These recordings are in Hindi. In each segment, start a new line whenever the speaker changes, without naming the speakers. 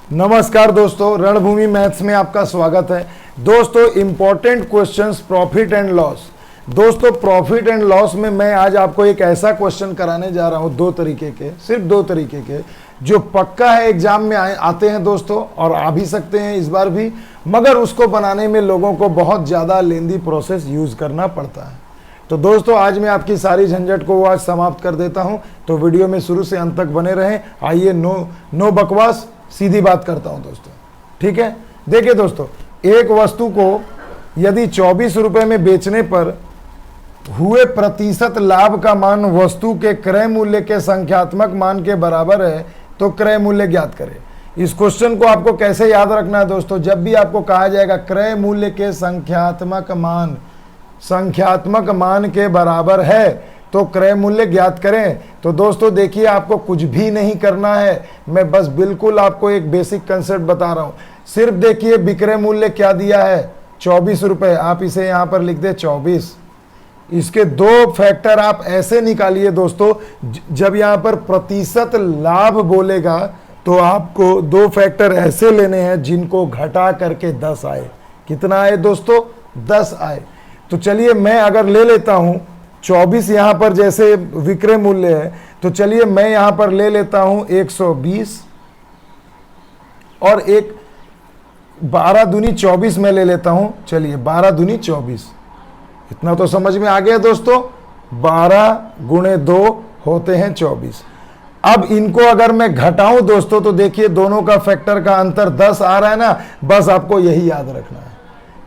नमस्कार दोस्तों, रणभूमि मैथ्स में आपका स्वागत है। दोस्तों, important questions profit and loss. दोस्तों, प्रॉफिट एंड लॉस में मैं आज आपको एक ऐसा क्वेश्चन कराने जा रहा हूं, सिर्फ दो तरीके के, जो पक्का है एग्जाम में आते हैं दोस्तों, और आ भी सकते हैं इस बार भी, मगर उसको बनाने में लोगों को बहुत ज़्यादा लेंदी प्रोसेस यूज करना पड़ता है। तो दोस्तों, आज मैं आपकी सारी झंझट को आज समाप्त कर देता हूं, तो वीडियो में शुरू से अंत तक बने रहें। आइए, नो बकवास, सीधी बात करता हूं दोस्तों, ठीक है। देखिए दोस्तों, एक वस्तु को यदि 24 रुपए में बेचने पर हुए प्रतिशत लाभ का मान वस्तु के क्रय मूल्य के संख्यात्मक मान के बराबर है, तो क्रय मूल्य ज्ञात करें। इस क्वेश्चन को आपको कैसे याद रखना है दोस्तों, जब भी आपको कहा जाएगा क्रय मूल्य के संख्यात्मक मान के बराबर है, तो क्रय मूल्य ज्ञात करें। तो दोस्तों देखिए, आपको कुछ भी नहीं करना है, मैं बस बिल्कुल आपको एक बेसिक कंसेप्ट बता रहा हूं। सिर्फ देखिए, विक्रय मूल्य क्या दिया है, 24 रुपए, आप इसे यहां पर लिख दे 24। इसके दो फैक्टर आप ऐसे निकालिए दोस्तों, जब यहां पर प्रतिशत लाभ बोलेगा तो आपको दो फैक्टर ऐसे लेने हैं जिनको घटा करके 10 आए। कितना आए दोस्तों, 10 आए। तो चलिए, मैं अगर ले लेता हूं 24 यहां पर जैसे विक्रय मूल्य है, तो चलिए मैं यहां पर ले लेता हूं 120 और एक 12 दूनी 24 में ले लेता हूं। चलिए 12 दूनी 24, इतना तो समझ में आ गया दोस्तों। 12 गुणे 2 होते हैं 24। अब इनको अगर मैं घटाऊं दोस्तों, तो देखिए दोनों का फैक्टर का अंतर 10 आ रहा है ना। बस आपको यही याद रखना है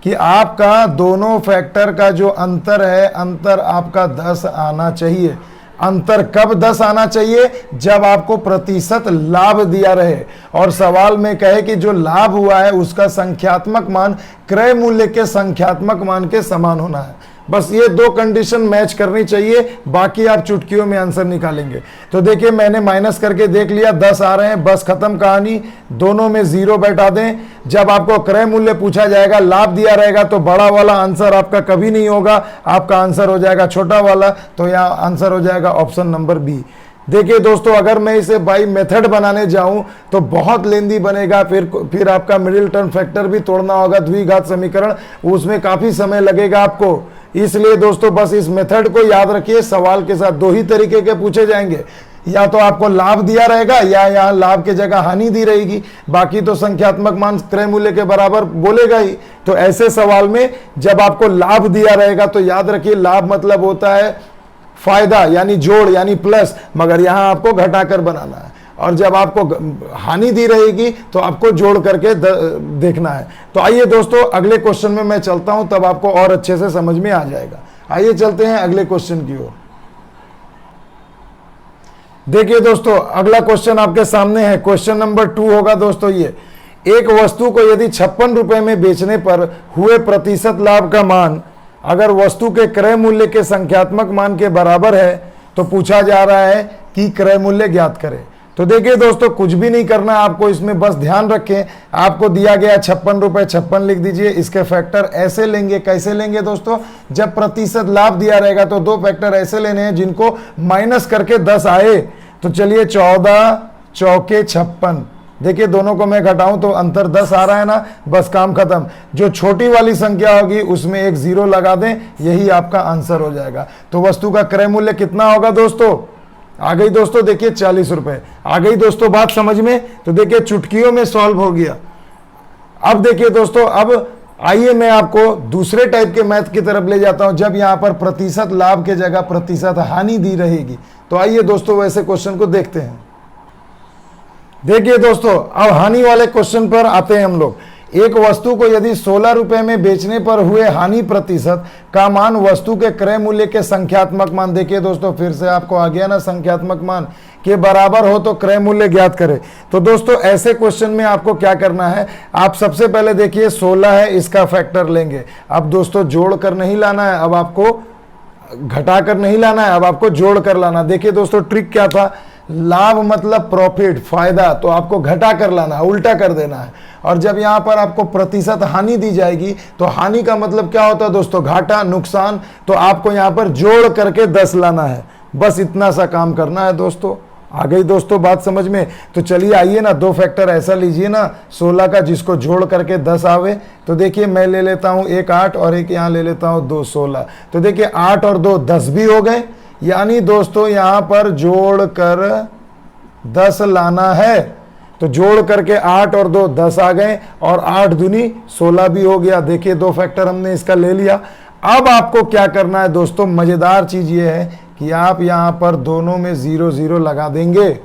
कि आपका दोनों फैक्टर का जो अंतर है, अंतर आपका 10 आना चाहिए। अंतर कब 10 आना चाहिए, जब आपको प्रतिशत लाभ दिया रहे और सवाल में कहे कि जो लाभ हुआ है उसका संख्यात्मक मान क्रय मूल्य के संख्यात्मक मान के समान होना है। बस ये दो कंडीशन मैच करनी चाहिए, बाकी आप चुटकियों में आंसर निकालेंगे। तो देखिए, मैंने माइनस करके देख लिया, 10 आ रहे हैं, बस खत्म कहानी। दोनों में 0 बैठा दें। जब आपको क्रय मूल्य पूछा जाएगा, लाभ दिया रहेगा, तो बड़ा वाला आंसर आपका कभी नहीं होगा, आपका आंसर हो जाएगा छोटा वाला। तो यहाँ आंसर हो जाएगा ऑप्शन नंबर बी। देखिए दोस्तों, अगर मैं इसे बाई मेथड बनाने जाऊं तो बहुत लेंदी बनेगा, फिर आपका मिडिल टर्म फैक्टर भी तोड़ना होगा, द्विघात समीकरण, उसमें काफी समय लगेगा आपको। इसलिए दोस्तों बस इस मेथड को याद रखिए। सवाल के साथ दो ही तरीके के पूछे जाएंगे, या तो आपको लाभ दिया रहेगा या यहाँ लाभ के जगह हानि दी रहेगी, बाकी तो संख्यात्मक मान क्रय मूल्य के बराबर बोलेगा ही। तो ऐसे सवाल में जब आपको लाभ दिया रहेगा तो याद रखिए, लाभ मतलब होता है फायदा, यानी जोड़, यानी प्लस, मगर यहां आपको घटाकर बनाना है। और जब आपको हानि दी रहेगी तो आपको जोड़ करके देखना है। तो आइए दोस्तों, अगले क्वेश्चन में मैं चलता हूं, तब आपको और अच्छे से समझ में आ जाएगा। आइए चलते हैं अगले क्वेश्चन की ओर। देखिए दोस्तों, अगला क्वेश्चन आपके सामने है। क्वेश्चन नंबर 2 होगा दोस्तों ये, एक वस्तु को यदि 56 रुपए में बेचने पर हुए प्रतिशत लाभ का मान अगर वस्तु के क्रय मूल्य के संख्यात्मक मान के बराबर है, तो पूछा जा रहा है कि क्रय मूल्य ज्ञात करें। तो देखिए दोस्तों, कुछ भी नहीं करना है आपको, इसमें बस ध्यान रखें, आपको दिया गया 56 रुपए, 56 लिख दीजिए। इसके फैक्टर ऐसे लेंगे, कैसे लेंगे दोस्तों, जब प्रतिशत लाभ दिया रहेगा तो दो फैक्टर ऐसे लेने हैं जिनको माइनस करके 10 आए। तो चलिए 14 चौके 56, देखिए दोनों को मैं घटाऊं तो अंतर 10 आ रहा है ना, बस काम खत्म। जो छोटी वाली संख्या होगी उसमें एक 0 लगा दें, यही आपका आंसर हो जाएगा। तो वस्तु का क्रय मूल्य कितना होगा दोस्तों, आ गई दोस्तों, देखिए 40 रुपए। आ गई दोस्तों बात समझ में। तो देखिए चुटकियों में सॉल्व हो गया। अब देखिए दोस्तों, अब आइए मैं आपको दूसरे टाइप के मैथ की तरफ ले जाता हूं, जब यहां पर प्रतिशत लाभ के जगह प्रतिशत हानि दी रहेगी। तो आइए दोस्तों, वैसे क्वेश्चन को देखते हैं। देखिए दोस्तों, अब हानि वाले क्वेश्चन पर आते हैं हम लोग। एक वस्तु को यदि 16 रुपए में बेचने पर हुए हानि प्रतिशत का मान वस्तु के क्रय मूल्य के संख्यात्मक मान, देखिए दोस्तों फिर से आपको आ गया ना, संख्यात्मक मान के बराबर हो तो क्रय मूल्य ज्ञात करें। तो दोस्तों ऐसे क्वेश्चन में आपको क्या करना है, आप सबसे पहले देखिए 16 है, इसका फैक्टर लेंगे। अब दोस्तों जोड़ कर नहीं लाना है, अब आपको घटा कर नहीं लाना है, अब आपको जोड़ कर लाना। देखिए दोस्तों ट्रिक क्या था, लाभ मतलब प्रॉफिट, फायदा, तो आपको घटा कर लाना है, उल्टा कर देना है। और जब यहां पर आपको प्रतिशत हानि दी जाएगी तो हानि का मतलब क्या होता है दोस्तों, घाटा, नुकसान, तो आपको यहां पर जोड़ करके 10 लाना है। बस इतना सा काम करना है दोस्तों। आ गई दोस्तों बात समझ में। तो चलिए आइए ना, दो फैक्टर ऐसा लीजिए ना 16 का जिसको जोड़ करके 10 आवे। तो देखिए मैं ले लेता हूं एक 8 और एक यहां ले लेता हूं 2 16। तो देखिए 8 और 2 10 भी हो गए, यानी दोस्तों यहां पर जोड़ कर 10 लाना है। तो जोड़ करके 8 और 2 10 आ गए और 8 दूनी 16 भी हो गया। देखिए दो फैक्टर हमने इसका ले लिया। अब आपको क्या करना है दोस्तों, मजेदार चीज ये है कि आप यहां पर दोनों में 0 0 लगा देंगे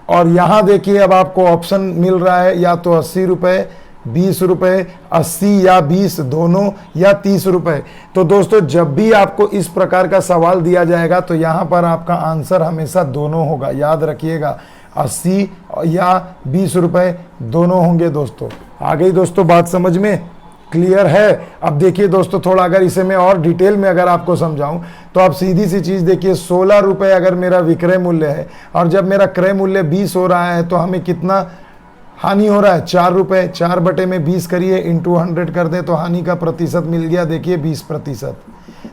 और यहां देखिए अब आपको ऑप्शन मिल रहा है या तो 80 रुपए, 20 रुपए, 80 या 20 दोनों, या 30 रुपए। तो दोस्तों जब भी आपको इस प्रकार का सवाल दिया जाएगा तो यहां पर आपका आंसर हमेशा दोनों होगा, याद रखिएगा 80 या 20 रुपए दोनों होंगे दोस्तों। आ गई दोस्तों बात समझ में, क्लियर है। अब देखिए दोस्तों थोड़ा अगर इसे मैं और डिटेल में अगर आपको समझाऊं तो आप सीधी सी चीज देखिए, 16 रुपए अगर मेरा विक्रय मूल्य है और जब मेरा क्रय मूल्य 20 हो रहा है तो हमें कितना हानि हो रहा है, 4 रुपए। 4 बटे में 20 करिए, इंटू 100 कर दे तो हानि का प्रतिशत मिल गया, देखिए 20%।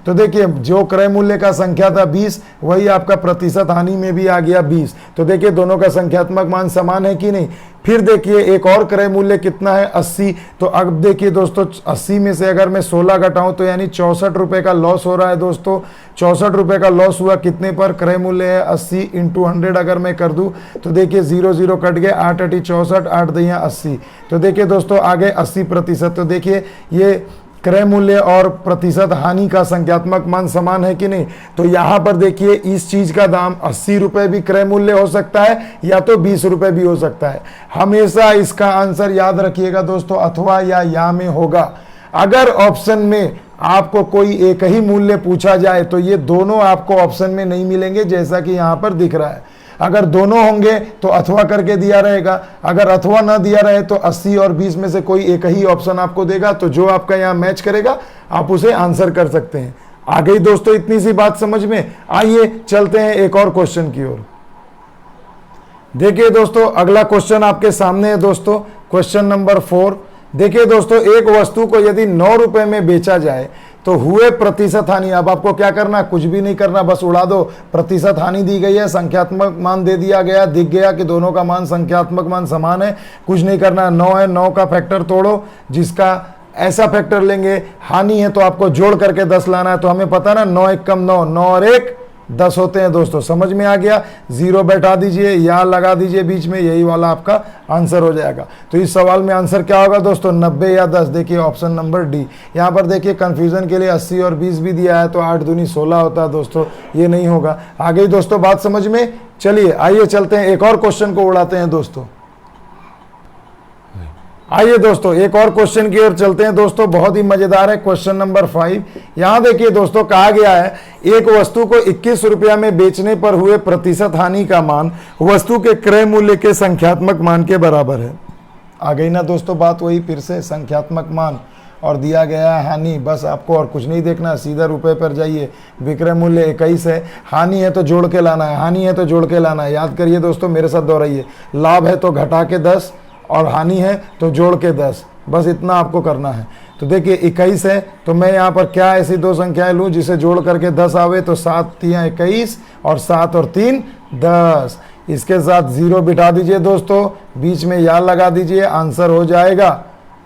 तो देखिए जो क्रय मूल्य का संख्या था 20, वही आपका प्रतिशत हानि में भी आ गया 20। तो देखिए दोनों का संख्यात्मक मान समान है कि नहीं। फिर देखिए एक और क्रय मूल्य कितना है, 80। तो अब देखिए दोस्तों 80 में से अगर मैं 16 घटाऊं तो यानी 64 रुपए का लॉस हो रहा है दोस्तों। 64 रुपए का लॉस हुआ कितने पर, क्रय मूल्य है 80 इंटू 100 अगर मैं कर दूं तो देखिए 0 0 कट गए, 8 8 64, 8 दिया 80। तो देखिए दोस्तों आ गए 80%। तो देखिए ये क्रय मूल्य और प्रतिशत हानि का संख्यात्मक मान समान है कि नहीं। तो यहां पर देखिए इस चीज का दाम 80 रुपए भी क्रय मूल्य हो सकता है या तो 20 रुपए भी हो सकता है। हमेशा इसका आंसर याद रखिएगा दोस्तों अथवा या में होगा। अगर ऑप्शन में आपको कोई एक ही मूल्य पूछा जाए तो ये दोनों आपको ऑप्शन में नहीं मिलेंगे, जैसा कि यहां पर दिख रहा है। अगर दोनों होंगे तो अथवा करके दिया रहेगा, अगर अथवा ना दिया रहे तो 80 और 20 में से कोई एक ही ऑप्शन आपको देगा। तो जो आपका यहां मैच करेगा आप उसे आंसर कर सकते हैं। आ गई दोस्तों इतनी सी बात समझ में। आइए चलते हैं एक और क्वेश्चन की ओर। देखिए दोस्तों अगला क्वेश्चन आपके सामने है दोस्तों, क्वेश्चन नंबर 4। देखिए दोस्तों एक वस्तु को यदि 9 रुपए में बेचा जाए तो हुए प्रतिशत हानि। अब आपको क्या करना, कुछ भी नहीं करना, बस उड़ा दो। प्रतिशत हानि दी गई है, संख्यात्मक मान दे दिया गया, दिख गया कि दोनों का मान संख्यात्मक मान समान है। कुछ नहीं करना, 9 है, 9 का फैक्टर तोड़ो, जिसका ऐसा फैक्टर लेंगे। हानि है तो आपको जोड़ करके 10 लाना है। तो हमें पता ना 9 1 कम 9, 9 और 1 10 होते हैं दोस्तों, समझ में आ गया। 0 बैठा दीजिए या लगा दीजिए बीच में, यही वाला आपका आंसर हो जाएगा। तो इस सवाल में आंसर क्या होगा दोस्तों, 90 या 10। देखिए ऑप्शन नंबर डी। यहाँ पर देखिए कंफ्यूजन के लिए 80 और 20 भी दिया है तो 8 दूनी 16 होता है दोस्तों, ये नहीं होगा। आ गई दोस्तों बात समझ में। चलिए आइए चलते हैं एक और क्वेश्चन को उड़ाते हैं दोस्तों। आइए दोस्तों एक और क्वेश्चन की ओर चलते हैं दोस्तों, बहुत ही मजेदार है। Question number 5। यहां देखिए दोस्तों कहा गया है एक वस्तु को 21 रुपया में बेचने पर हुए प्रतिशत हानि का मान वस्तु के क्रय मूल्य के संख्यात्मक मान के बराबर है। आ गई ना दोस्तों बात, वही फिर से संख्यात्मक मान और दिया गया है हानि। बस आपको और कुछ नहीं देखना, सीधा रुपए पर जाइए। विक्रय मूल्य 21 है, हानि है तो जोड़ के लाना है, हानि है तो जोड़ के लाना है। याद करिए दोस्तों, मेरे साथ दोहराइए। लाभ है तो घटा के 10 और हानि है तो जोड़ के 10, बस इतना आपको करना है। तो देखिए 21 है तो मैं यहाँ पर क्या ऐसी दो संख्याएं लूँ जिसे जोड़ करके 10 आवे। तो 7 3 21 और 7 और 3 10। इसके साथ 0 बिठा दीजिए दोस्तों, बीच में या लगा दीजिए, आंसर हो जाएगा।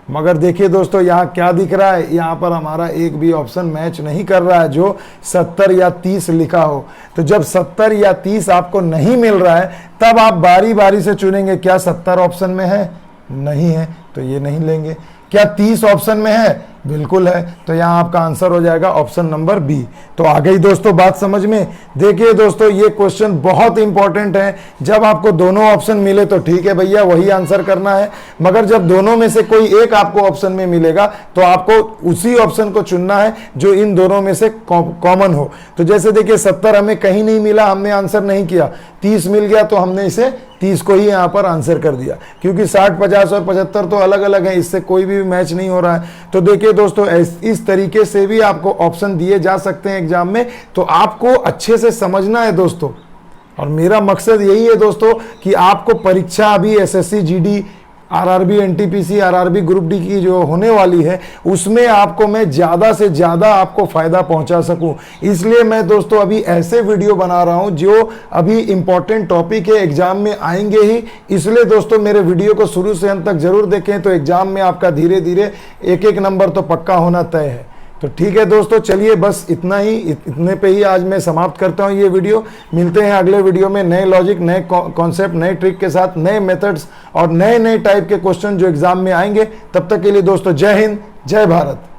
मगर देखिए दोस्तों यहाँ क्या दिख रहा है, यहाँ पर हमारा एक भी ऑप्शन मैच नहीं कर रहा है जो 70 या 30 लिखा हो। तो जब 70 या 30 आपको नहीं मिल रहा है तब आप बारी बारी से चुनेंगे। क्या 70 ऑप्शन में है? नहीं है तो ये नहीं लेंगे। क्या 30 ऑप्शन में है? बिल्कुल है, तो यहां आपका आंसर हो जाएगा ऑप्शन नंबर बी। तो आ गई दोस्तों बात समझ में। देखिए दोस्तों ये क्वेश्चन बहुत इंपॉर्टेंट है। जब आपको दोनों ऑप्शन मिले तो ठीक है भैया, वही आंसर करना है। मगर जब दोनों में से कोई एक आपको ऑप्शन में मिलेगा तो आपको उसी ऑप्शन को चुनना है जो इन दोनों में से कॉमन हो। तो जैसे देखिए 70 हमें कहीं नहीं मिला, हमने आंसर नहीं किया। 30 मिल गया तो हमने इसे 30 को ही यहाँ पर आंसर कर दिया, क्योंकि 60 50 और 75 तो अलग अलग है, इससे कोई भी मैच नहीं हो रहा है। तो देखिए दोस्तों इस तरीके से भी आपको ऑप्शन दिए जा सकते हैं एग्जाम में, तो आपको अच्छे से समझना है दोस्तों। और मेरा मकसद यही है दोस्तों कि आपको परीक्षा अभी SSC GD RRB NTPC RRB group D की जो होने वाली है उसमें आपको मैं ज़्यादा से ज़्यादा आपको फ़ायदा पहुंचा सकूं, इसलिए मैं दोस्तों अभी ऐसे वीडियो बना रहा हूं जो अभी इंपॉर्टेंट टॉपिक है, एग्जाम में आएंगे ही। इसलिए दोस्तों मेरे वीडियो को शुरू से अंत तक जरूर देखें, तो एग्जाम में आपका धीरे धीरे एक एक नंबर तो पक्का होना तय है। तो ठीक है दोस्तों, चलिए बस इतना ही, इतने पे ही आज मैं समाप्त करता हूं ये वीडियो। मिलते हैं अगले वीडियो में नए लॉजिक, नए कॉन्सेप्ट, नए ट्रिक के साथ, नए मेथड्स और नए नए टाइप के क्वेश्चन जो एग्जाम में आएंगे। तब तक के लिए दोस्तों जय हिंद, जय भारत।